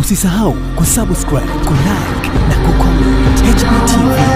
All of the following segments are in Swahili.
Usisahau kusubscribe, kulike na kucomment. HBTV.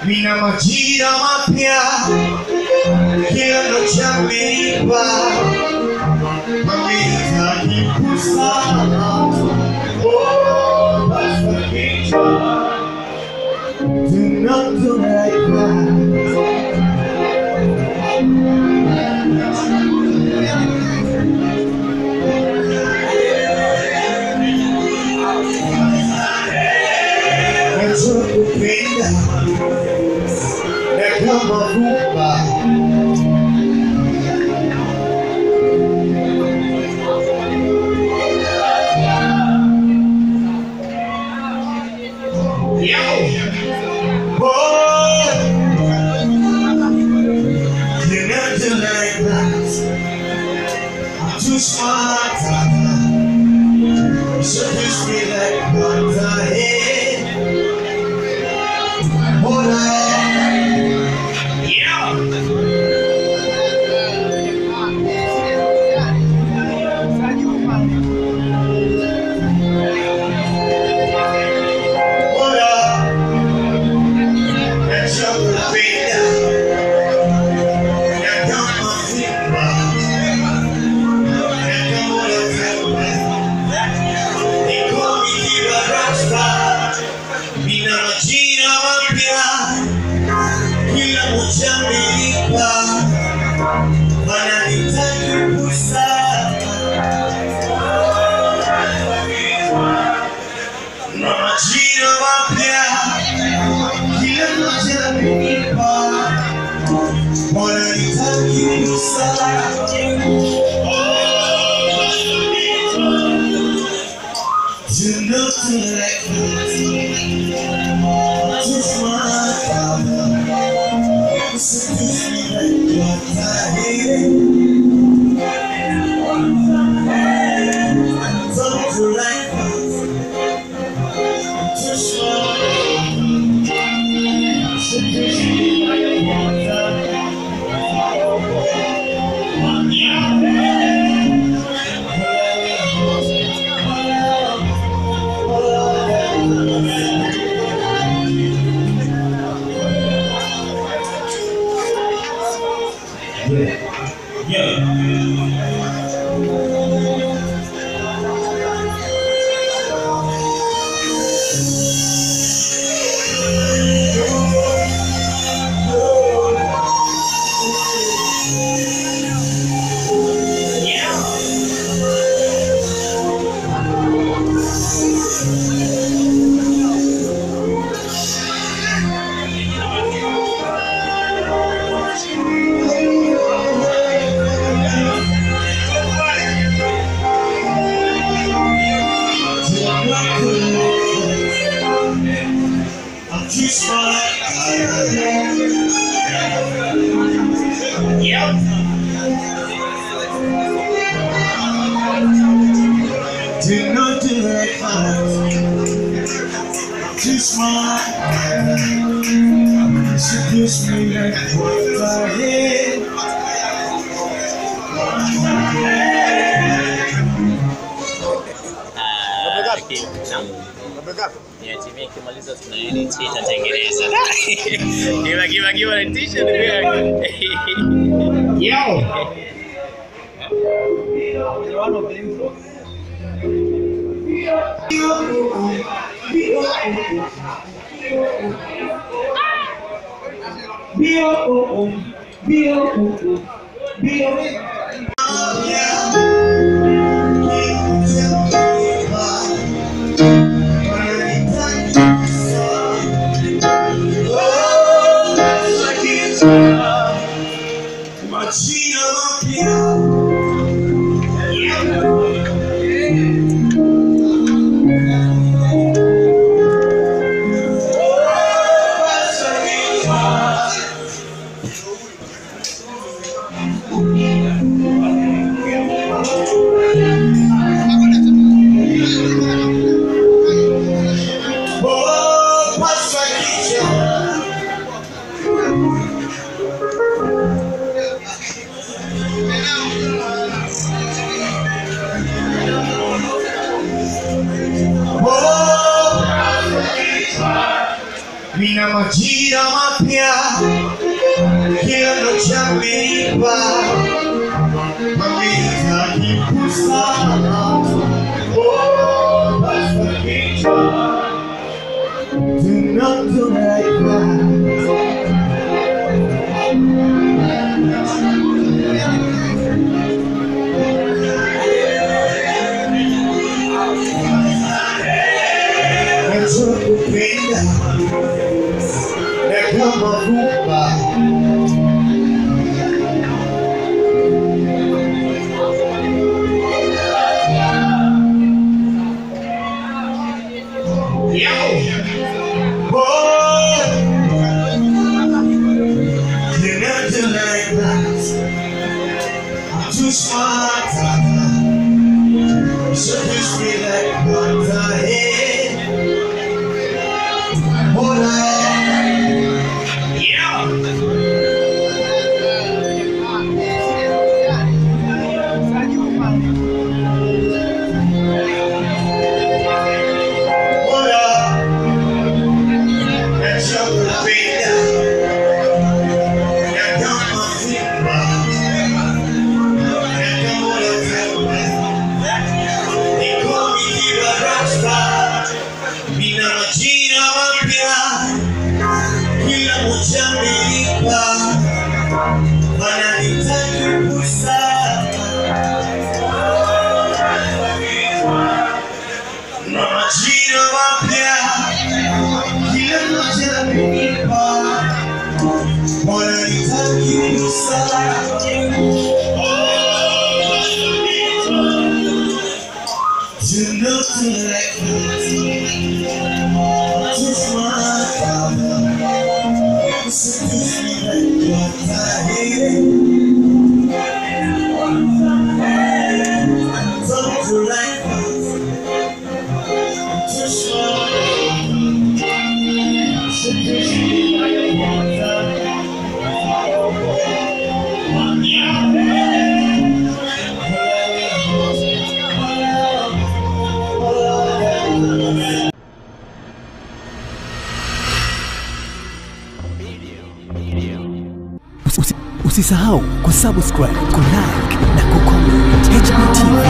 Mina majira mapya kila noche ameipa mamita kikusana basta kichwa tunaturaika kupenda na kama rupa I'm too smart. Yep. Do not do like that. Too smart. Seduce me like what I hate. Niachimie kimaliza tunaenda tutatengeneza. Kiba ni t-shirt Yo. Mina majira mapya kila noche ameipa mamita kipusa basta kichwa do not do like that. Kupenda na kama kupa too smart, so just be like what I hate. Hold on, yeah. Hold on, let's jump the beat down. Now come on, mina majira mapya kila moja ameipa wananitaka kusa na majira mapya kila moja ameipa wananitaka kusa. Do not like that. Too smart. Seduce me like what I hate. Don't do like that. Too smart. Seduce me like what I Usisahau kusubscribe, kulike na kucomment. HB TV.